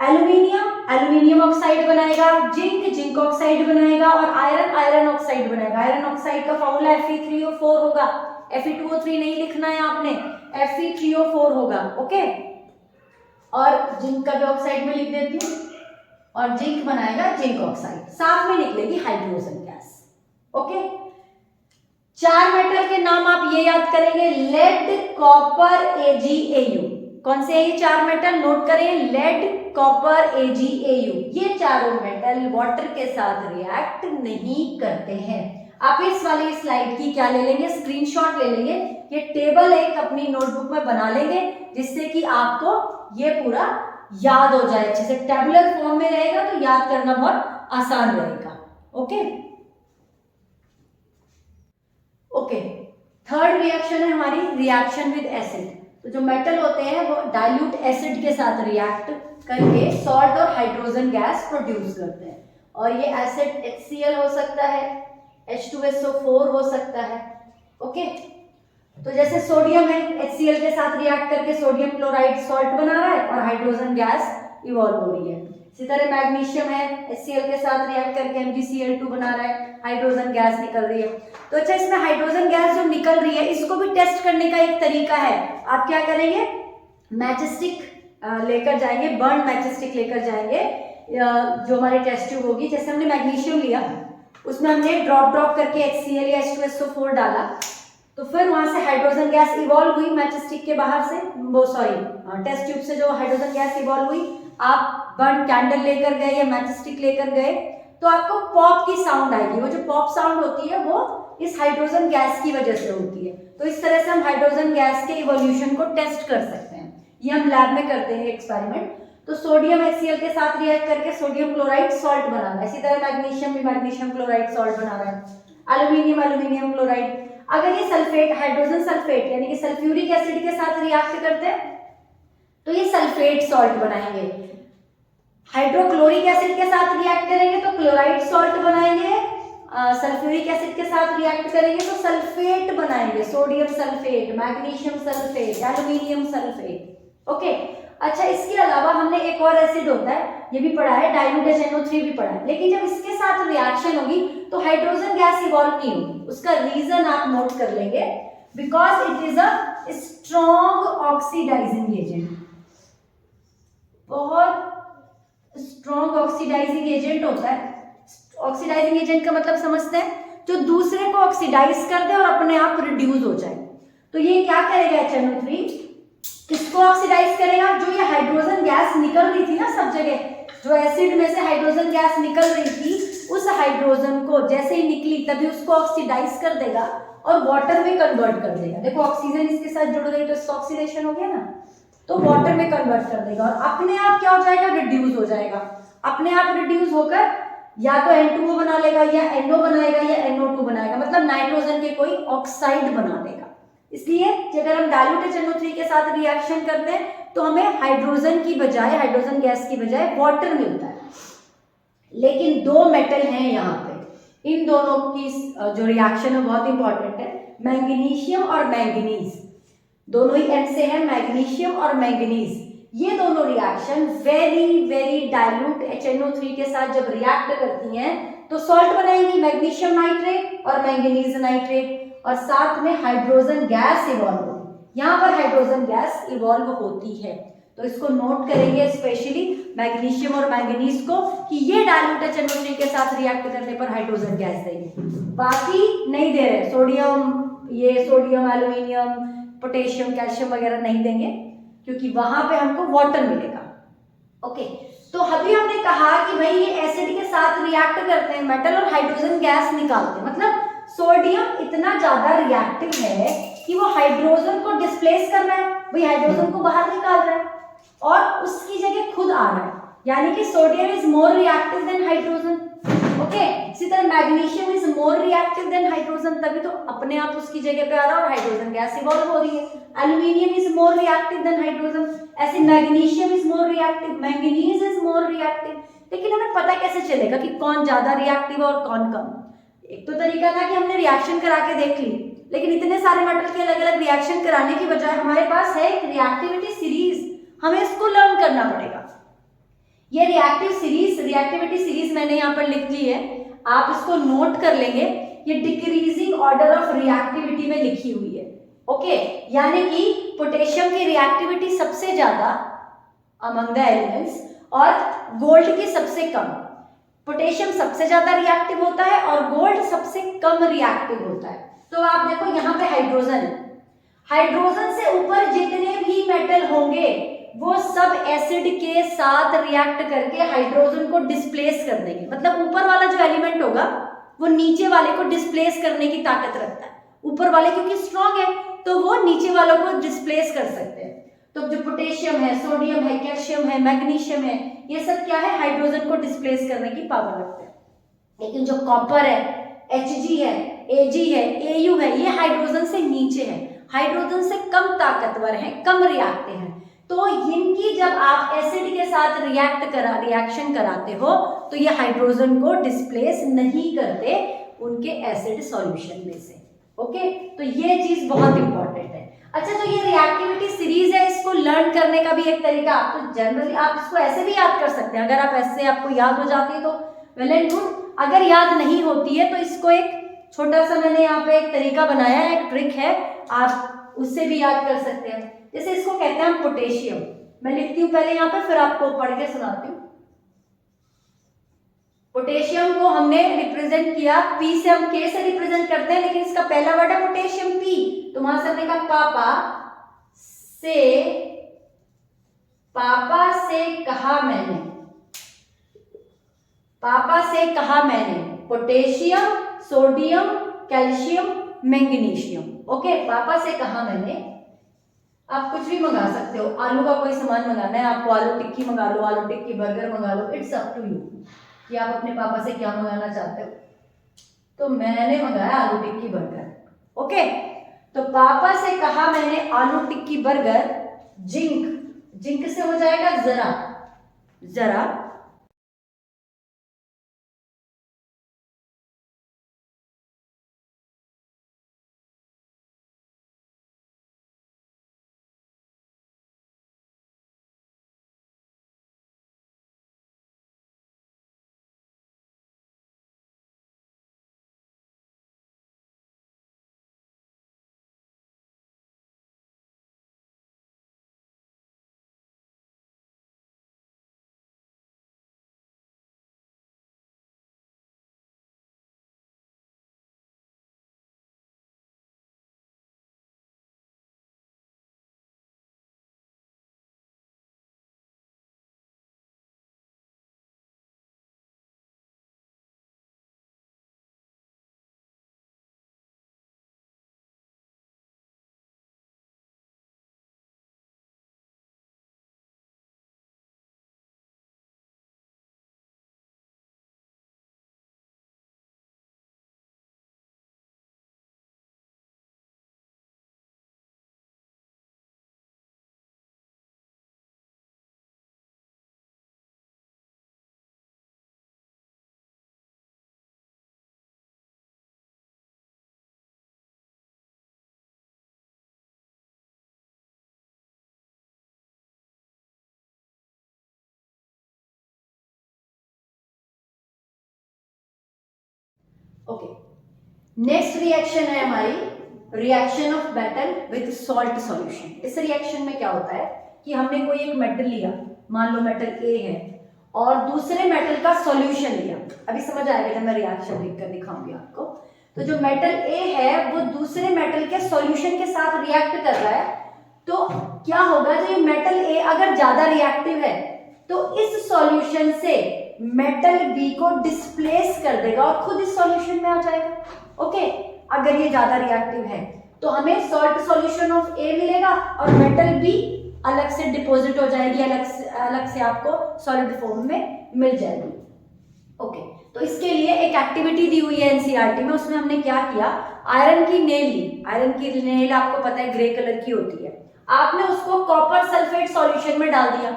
एल्यूमिनियम ऑक्साइड बनाएगा, जिंक ऑक्साइड बनाएगा और आयरन ऑक्साइड बनाएगा। आयरन ऑक्साइड का फॉर्मूला Fe3O4 होगा, Fe2O3 नहीं लिखना है आपने, Fe3O4 होगा, ओके। और जिंक का भी ऑक्साइड में लिख देती हूँ, और जिंक बनाएगा जिंक ऑक्साइड, साथ में निकलेगी हाइड्रोजन गैस, ओके। 4 मेटल के नाम आप ये याद करेंगे, लेड, कॉपर, AgAu। कौन से है ये 4 मेटल, नोट करें, लेड, कॉपर, AgAu। ये चारों मेटल वाटर के साथ रिएक्ट नहीं करते हैं। आप इस वाली स्लाइड की क्या ले लेंगे, स्क्रीनशॉट ले लेंगे, ये टेबल एक अपनी नोटबुक में बना लेंगे, जिससे कि आपको ये पूरा याद हो जाए अच्छे से। टेबुलर फॉर्म में रहेगा तो याद करना बहुत आसान रहेगा, ओके। ओके, थर्ड रिएक्शन है हमारी रिएक्शन विद एसिड। तो जो मेटल होते हैं वो डाइल्यूट एसिड के साथ रिएक्ट करके सॉल्ट और हाइड्रोजन गैस प्रोड्यूस करते हैं, और ये एसिड HCl हो सकता है, H2SO4 हो सकता है, ओके। तो जैसे सोडियम है, HCl के साथ रिएक्ट करके सोडियम क्लोराइड सॉल्ट बना रहा है और हाइड्रोजन गैस इवॉल्व हो रही है। इसी तरह मैग्नीशियम है, HCl के साथ रिएक्ट करके MgCl2 बना रहा है, हाइड्रोजन गैस निकल रही है। तो अच्छा, इसमें हाइड्रोजन गैस जो निकल रही है इसको भी टेस्ट करने का एक तरीका है। आप क्या करेंगे, मैचस्टिक लेकर जाएंगे, बर्न मैचस्टिक लेकर जाएंगे, जो हमारी टेस्ट ट्यूब होगी। जैसे हमने मैग्नीशियम लिया, उसमें हमने ड्रॉप करके HCl या H2SO4 डाला, तो फिर वहां से हाइड्रोजन गैस इवॉल्व हुई मैचस्टिक के बाहर से, वो सॉरी टेस्ट ट्यूब से जो हाइड्रोजन गैस इवॉल्व हुई। आप बर्न कैंडल लेकर गए या मैचस्टिक लेकर गए तो आपको पॉप की साउंड आएगी। वो जो पॉप साउंड होती है वो इस हाइड्रोजन गैस की वजह से होती है। तो इस तरह से हम हाइड्रोजन गैस के इवोल्यूशन को टेस्ट कर सकते हैं, ये हम लैब में करते हैं एक्सपेरिमेंट। तो सोडियम HCl के साथ रिएक्ट करके सोडियम क्लोराइड सॉल्ट बना रहा है, इसी तरह मैग्नीशियम भी मैग्नीशियम क्लोराइड सॉल्ट बना रहा है, एल्यूमिनियम क्लोराइड। अगर ये सल्फेट, हाइड्रोजन सल्फेट यानी कि सल्फ्यूरिक एसिड के साथ रिएक्ट करते हैं तो ये सल्फेट सॉल्ट बनाएंगे। हाइड्रोक्लोरिक एसिड के साथ रिएक्ट करेंगे तो क्लोराइड सॉल्ट बनाएंगे, सल्फ्यूरिक एसिड के साथ रिएक्ट करेंगे तो सल्फेट बनाएंगे, sodium sulphate, magnesium sulphate, aluminium sulphate, okay. अच्छा, इसके अलावा हमने एक और एसिड होता है, ये भी पढ़ा है, डाइल्यूट HNO3 भी पढ़ा है, लेकिन जब इसके साथ रिएक्शन होगी तो हाइड्रोजन गैस इवॉल्व नहीं होगी। उसका रीजन आप नोट कर लेंगे, because it is a strong oxidising agent. बहुत स्ट्रॉन्ग ऑक्सीडाइजिंग एजेंट होता है। ऑक्सीडाइजिंग एजेंट का मतलब समझते हैं, जो दूसरे को ऑक्सीडाइज कर दे और अपने आप रिड्यूस हो जाए। तो ये क्या करेगा HNO3, किसको ऑक्सीडाइज करेगा, जो ये हाइड्रोजन गैस निकल रही थी ना सब जगह, जो एसिड में से हाइड्रोजन गैस निकल रही थी, उस हाइड्रोजन को जैसे ही निकली तभी उसको ऑक्सीडाइज कर देगा और वाटर में कन्वर्ट कर देगा। देखो ऑक्सीजन इसके साथ जुड़ गई तो इसका ऑक्सीडेशन हो गया ना, तो वाटर में कन्वर्ट कर देगा और अपने आप क्या हो जाएगा, रिड्यूस हो जाएगा। अपने आप रिड्यूस होकर या तो N2O बना लेगा या NO बनाएगा या NO2 बनाएगा, मतलब नाइट्रोजन के कोई ऑक्साइड बना देगा। इसलिए अगर हम डाइल्यूट HNO3 के साथ रिएक्शन करते हैं तो हमें हाइड्रोजन की बजाय, हाइड्रोजन गैस की बजाय वाटर मिलता है। लेकिन दो मेटल हैं यहाँ पे, इन दोनों की जो रिएक्शन है बहुत इंपॉर्टेंट है, मैंगनीशियम और मैंगनीज, दोनों ही M से है, मैग्नीशियम और मैंगनीज। ये दोनों रिएक्शन वेरी डाइल्यूट HNO3 के साथ जब रिएक्ट करती हैं तो सॉल्ट बनाएंगी, मैग्नीशियम नाइट्रेट और मैंगनीज नाइट्रेट, और साथ में हाइड्रोजन गैस इवॉल्व होगी। यहाँ पर हाइड्रोजन गैस इवॉल्व होती है, तो इसको नोट करेंगे स्पेशली मैग्नीशियम और मैंगनीज को कि ये डाइल्यूट HNO3 के साथ रिएक्ट करने पर हाइड्रोजन गैस देंगे, बाकी नहीं दे रहे। सोडियम, एल्यूमिनियम, पोटेशियम, कैल्शियम वगैरह नहीं देंगे, क्योंकि वहां पे हमको वाटर मिलेगा, ओके। तो अभी हमने कहा कि भाई ये एसिड के साथ रिएक्ट करते हैं मेटल और हाइड्रोजन गैस निकालते हैं, मतलब सोडियम इतना ज्यादा रिएक्टिव है कि वो हाइड्रोजन को डिस्प्लेस कर रहा है, वही हाइड्रोजन को बाहर निकाल रहा है और उसकी जगह खुद आ रहा है, यानी कि sodium is more reactive than hydrogen, okay. इसी तरह magnesium is more reactive than hydrogen, तभी तो अपने आप उसकी जगह पे आ रहा है और हाइड्रोजन गैस इवॉल्व हो रही है। Aluminium is more reactive than hydrogen, ऐसे magnesium is more reactive, manganese is more reactive. लेकिन हमें पता कैसे चलेगा कि कौन ज्यादा रिएक्टिव और कौन कम? एक तो तरीका था कि हमने रिएक्शन करा के देख ली, लेकिन इतने सारे मेटल के अलग अलग रिएक्शन कराने की बजाय हमारे पास है एक रिएक्टिविटी सीरीज, हमें इसको लर्न करना पड़ेगा। ये रिएक्टिविटी सीरीज मैंने यहाँ पर लिख ली है, आप इसको नोट कर लेंगे। ये डिक्रीजिंग ऑर्डर ऑफ रिएक्टिविटी में लिखी हुई है। ओके, यानी कि पोटेशियम की रिएक्टिविटी सबसे ज्यादा अमंग द एलिमेंट्स और गोल्ड की सबसे कम। पोटेशियम सबसे ज्यादा रिएक्टिव होता है और गोल्ड सबसे कम रिएक्टिव होता है। तो आप देखो यहाँ पे हाइड्रोजन है, हाइड्रोजन से ऊपर जितने भी मेटल होंगे वो सब एसिड के साथ रिएक्ट करके हाइड्रोजन को डिस्प्लेस कर देंगे। मतलब ऊपर वाला जो एलिमेंट होगा वो नीचे वाले को डिस्प्लेस करने की ताकत रखता है। ऊपर वाले क्योंकि स्ट्रांग है तो वो नीचे वालों को डिस्प्लेस कर सकते हैं। तो जो पोटेशियम है, सोडियम है, कैल्शियम है, मैग्नीशियम है, ये सब क्या है, हाइड्रोजन को डिस्प्लेस करने की पावर रखते हैं। लेकिन जो कॉपर है, Hg है, Ag है, Au है, ये हाइड्रोजन से नीचे है, हाइड्रोजन से कम ताकतवर है, कम रिएक्टिव है। तो इनकी जब आप एसिड के साथ रिएक्शन कराते हो तो ये हाइड्रोजन को डिस्प्लेस नहीं करते उनके एसिड सॉल्यूशन में से। ओके, तो ये चीज बहुत इंपॉर्टेंट है। अच्छा, तो ये रिएक्टिविटी सीरीज है, इसको लर्न करने का भी एक तरीका, आप तो जनरली आप इसको ऐसे भी याद कर सकते हैं। अगर आप ऐसे आपको याद हो जाती है तो वेल एंड गुड, अगर याद नहीं होती है तो इसको एक छोटा सा मैंने यहाँ पे एक तरीका बनाया है, एक ट्रिक है, आप उससे भी याद कर सकते हैं। जैसे इसको कहते हैं पोटेशियम, मैं लिखती हूँ पहले यहाँ पे, फिर आपको पढ़ के सुनाती हूँ। पोटेशियम को हमने रिप्रेजेंट किया, पी से हम के से रिप्रेजेंट करते हैं, लेकिन इसका पहला वर्ड है पोटेशियम पी, तो वहां से हमने कहा पापा से कहा मैंने, पापा से कहा मैंने, potassium, sodium, calcium, magnesium. Okay, पापा से कहा मैंने। आप कुछ भी मंगा सकते हो, आलू का कोई सामान मंगाना है आपको, आलू टिक्की मंगा लो, आलू टिक्की बर्गर मंगा लो, इट्स अप टू यू कि आप अपने पापा से क्या मंगाना चाहते हो। तो मैंने मंगाया आलू टिक्की बर्गर। ओके, तो पापा से कहा मैंने आलू टिक्की बर्गर, जिंक से हो जाएगा जरा, ओके। नेक्स्ट रिएक्शन है हमारी reaction of metal with salt solution. इस रिएक्शन में क्या होता है कि हमने कोई एक मेटल लिया, मान लो मेटल ए है, और दूसरे मेटल का सॉल्यूशन लिया। अभी समझ आएगा जब मैं रिएक्शन लिखकर दिखाऊंगी आपको। तो जो मेटल ए है वो दूसरे मेटल के सॉल्यूशन के साथ रिएक्ट कर रहा है, तो क्या होगा, जो ये मेटल ए अगर ज्यादा रिएक्टिव है तो इस सॉल्यूशन से मेटल बी को डिस्प्लेस कर देगा और खुद इस सॉल्यूशन में आ जाएगा। ओके, अगर ये ज्यादा रिएक्टिव है तो हमें सॉल्ट सॉल्यूशन ऑफ ए मिलेगा और मेटल बी अलग से डिपॉजिट हो जाएगी, अलग से आपको सॉलिड फॉर्म में मिल जाएगी। ओके, तो इसके लिए एक एक्टिविटी दी हुई है एनसीईआरटी में, उसमें हमने क्या किया, आयरन की नेल ली। आयरन की नेल आपको पता है ग्रे कलर की होती है, आपने उसको कॉपर सल्फेट सॉल्यूशन में डाल दिया।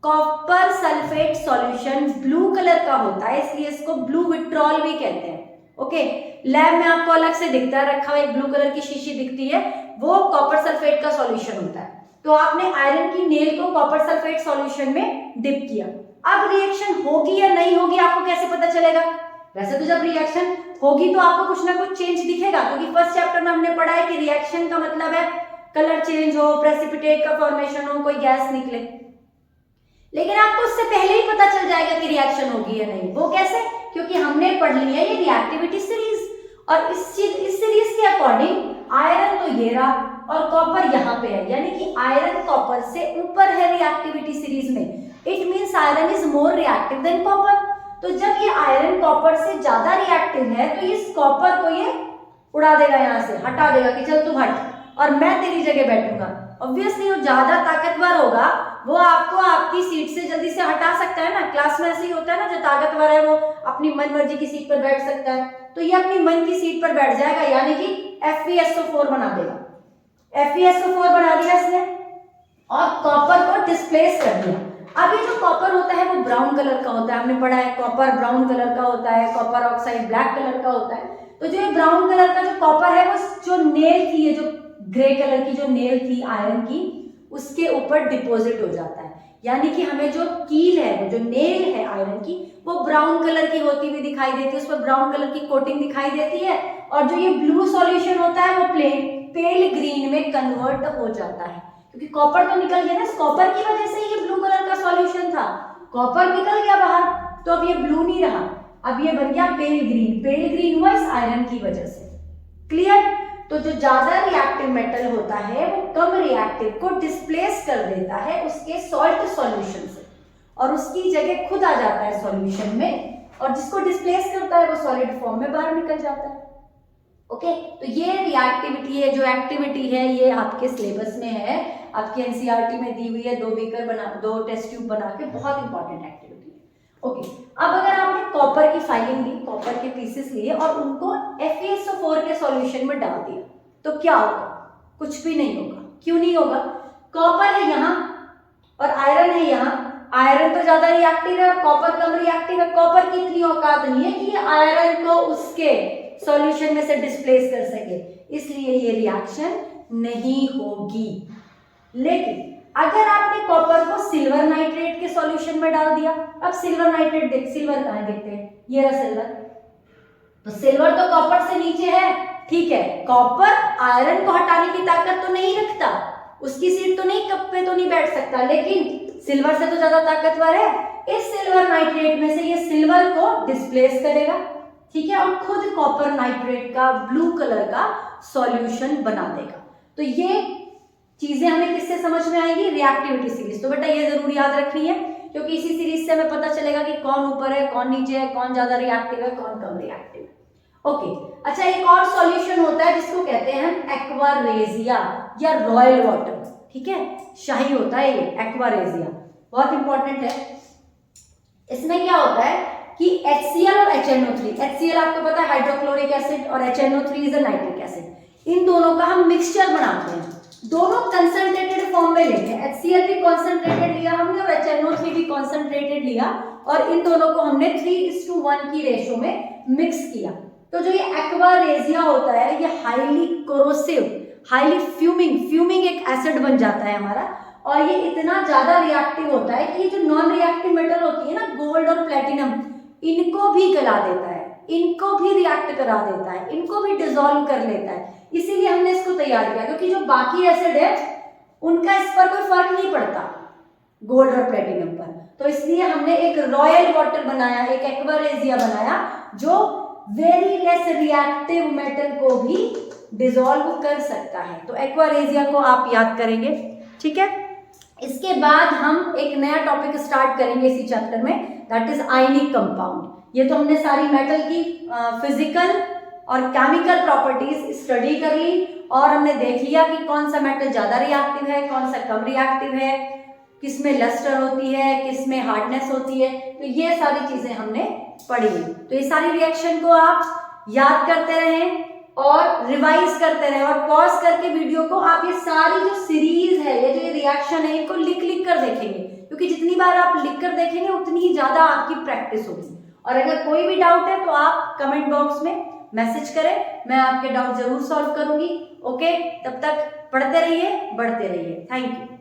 Copper sulphate solution blue colour का होता है, इसलिए इसको ब्लू विट्रॉल भी कहते हैं। ओके, लैब में आपको अलग से दिखता है, रखा हुआ एक ब्लू कलर की शीशी दिखती है, वो कॉपर सल्फेट का सॉल्यूशन होता है। तो आपने आयरन की नेल को कॉपर सल्फेट सॉल्यूशन में डिप किया। अब रिएक्शन होगी या नहीं होगी आपको कैसे पता चलेगा? वैसे तो जब रिएक्शन होगी तो आपको कुछ ना कुछ चेंज दिखेगा, क्योंकि फर्स्ट चैप्टर में हमने पढ़ा है कि रिएक्शन का मतलब है कलर चेंज हो, प्रेसिपिटेट का फॉर्मेशन हो, कोई गैस निकले। लेकिन आपको उससे पहले ही पता चल जाएगा कि रिएक्शन होगी या नहीं। वो कैसे? क्योंकि हमने पढ़ लिया ये रिएक्टिविटी सीरीज, और इस सीरीज के अकॉर्डिंग आयरन तो ये रहा और कॉपर यहाँ पे है, यानी कि आयरन कॉपर से ऊपर है रिएक्टिविटी सीरीज में। It means iron is more reactive than copper. तो जब ये आयरन कॉपर से ज्यादा रिएक्टिव है तो इस कॉपर को ये उड़ा देगा, यहाँ से हटा देगा कि चल तू हट और मैं तेरी जगह बैठूंगा। ऑब्वियसली वो ज्यादा ताकतवर होगा, वो आपको आपकी सीट से जल्दी से हटा सकता है ना। क्लास में ऐसे ही होता है ना, जो ताकतवर है वो अपनी मन मर्जी की सीट पर बैठ सकता है, तो ये अपनी मन की सीट पर बैठ जाएगा, यानी कि FeSO4 बना देगा। FeSO4 बना दिया इसने और कॉपर को डिस्प्लेस कर दिया। अब ये जो कॉपर होता है वो ब्राउन कलर का होता है, हमने पढ़ा है कॉपर ब्राउन कलर का होता है, कॉपर ऑक्साइड ब्लैक कलर का होता है। तो जो ये ब्राउन कलर का जो कॉपर है वो जो नेल थी, ये जो ग्रे कलर की जो नेल थी आयरन की, उसके ऊपर डिपॉजिट हो जाता है। यानी कि हमें जो कील है, वो जो नेल है आयरन की, वो ब्राउन कलर की होती हुई दिखाई देती है, उस पर ब्राउन कलर की कोटिंग दिखाई देती है, और जो ये ब्लू सॉल्यूशन होता है वो पेल ग्रीन में कन्वर्ट हो जाता है, क्योंकि कॉपर तो निकल गया ना। कॉपर की वजह से ये ब्लू कलर का सॉल्यूशन था, कॉपर निकल गया बाहर, तो अब ये ब्लू नहीं रहा, अब ये बन गया पेल ग्रीन। पेल ग्रीन हुआ इस आयरन की वजह से। क्लियर? तो जो ज्यादा रिएक्टिव मेटल होता है वो कम रिएक्टिव को डिस्प्लेस कर देता है उसके सॉल्ट सॉल्यूशन से, और उसकी जगह खुद आ जाता है सॉल्यूशन में, और जिसको डिस्प्लेस करता है वो सॉलिड फॉर्म में बाहर निकल जाता है। ओके, तो ये रिएक्टिविटी है, जो एक्टिविटी है, ये आपके सिलेबस में है, आपकी एनसीईआरटी में दी हुई है। 2 बीकर बना, 2 टेस्ट ट्यूब बना के, बहुत इंपॉर्टेंट एक्टिविटी है। ओके, अब अगर आपने कॉपर की फाइलिंग ली, कॉपर के पीसेस लिए और उनको FeSO4 के सॉल्यूशन में डाल दिया, तो क्या होगा? कुछ भी नहीं होगा। क्यों नहीं होगा? कॉपर है यहाँ और आयरन है यहाँ। आयरन तो ज्यादा रिएक्टिव है और कॉपर कम रिएक्टिव है। कॉपर की इतनी औकात नहीं है कि ये आयरन को उसके सॉल्यूशन में से डिस्प्लेस कर सके, इसलिए ये रिएक्शन नहीं होगी। लेकिन अगर आपने कॉपर को सिल्वर नाइट्रेट के सॉल्यूशन में डाल दिया, अब सिल्वर नाइट्रेट देख, सिल्वर कहाँ है देखते हैं, ये रहा सिल्वर। तो सिल्वर तो कॉपर से नीचे है, ठीक है, कॉपर आयरन को हटाने की ताकत तो नहीं रखता, उसकी सीट तो नहीं, कप पे तो नहीं बैठ सकता, लेकिन सिल्वर से तो ज्यादा ताकतवर है। इस सिल्वर नाइट्रेट में से ये सिल्वर को डिस्प्लेस करेगा, ठीक है, और खुद कॉपर नाइट्रेट का ब्लू कलर का सॉल्यूशन बना देगा। तो ये चीजें हमें किससे समझ में आएगी? Reactivity series. तो बेटा ये जरूर याद रखनी है, क्योंकि इसी सीरीज से हमें पता चलेगा कि कौन ऊपर है, कौन नीचे है, कौन ज्यादा रिएक्टिव है, कौन कम रिएक्टिव है। ओके, अच्छा, एक और सॉल्यूशन होता है जिसको कहते हैं हम एक्वारेजिया या रॉयल वाटर, ठीक है, शाही होता है ये एक्वारेजिया, बहुत इंपॉर्टेंट है। इसमें क्या होता है कि HCl और HNO3, HCl आपको पता है हाइड्रोक्लोरिक एसिड और HNO3 is a nitric acid, इन दोनों का हम मिक्सचर बनाते हैं। दोनों कंसंट्रेटेड फॉर्म में लेते हैं, HCl भी कॉन्सेंट्रेटेड लिया हमने और HNO3 भी कॉन्सेंट्रेटेड लिया, और इन दोनों को हमने 3:1 की रेशो में मिक्स किया। तो जो ये एक्वारेजिया होता है ये हाईली कोरोसिव, हाईली फ्यूमिंग एक एसिड बन जाता है हमारा, और ये इतना ज्यादा रिएक्टिव होता है कि ये जो नॉन रिएक्टिव मेटल होती है ना, गोल्ड और प्लेटिनम, इनको भी गला देता है, इनको भी रिएक्ट करा देता है, इनको भी डिसॉल्व कर लेता है। इसीलिए हमने इसको तैयार किया, क्योंकि जो बाकी एसिड है उनका इस पर कोई फर्क नहीं पड़ता गोल्ड और प्लेटिनम पर। तो इसलिए हमने एक रॉयल वाटर बनाया, एक एक्वारेजिया बनाया, जो वेरी लेस रिएक्टिव मेटल को भी डिसॉल्व कर सकता है। तो एक्वारेजिया को आप याद करेंगे, ठीक है। इसके बाद हम एक नया टॉपिक स्टार्ट करेंगे इसी चैप्टर में, दैट इज आयनिक कंपाउंड। ये तो हमने सारी मेटल की फिजिकल और केमिकल प्रॉपर्टीज स्टडी कर ली, और हमने देख लिया कि कौन सा मेटल ज्यादा रिएक्टिव है, कौन सा कम रिएक्टिव है, किस में लस्टर होती है, किस में हार्डनेस होती है, तो ये सारी चीजें हमने पढ़ी। तो ये सारी रिएक्शन को आप याद करते रहें और रिवाइज करते रहें और पॉज करके वीडियो को आप ये सारी जो सीरीज है, ये जो रिएक्शन है, इनको लिख लिख कर देखेंगे, क्योंकि जितनी बार आप लिख कर देखेंगे उतनी ही ज्यादा आपकी प्रैक्टिस होगी। और अगर कोई भी डाउट है तो आप कमेंट बॉक्स में मैसेज करें, मैं आपके डाउट जरूर सॉल्व करूंगी। ओके, तब तक पढ़ते रहिए, बढ़ते रहिए। Thank you.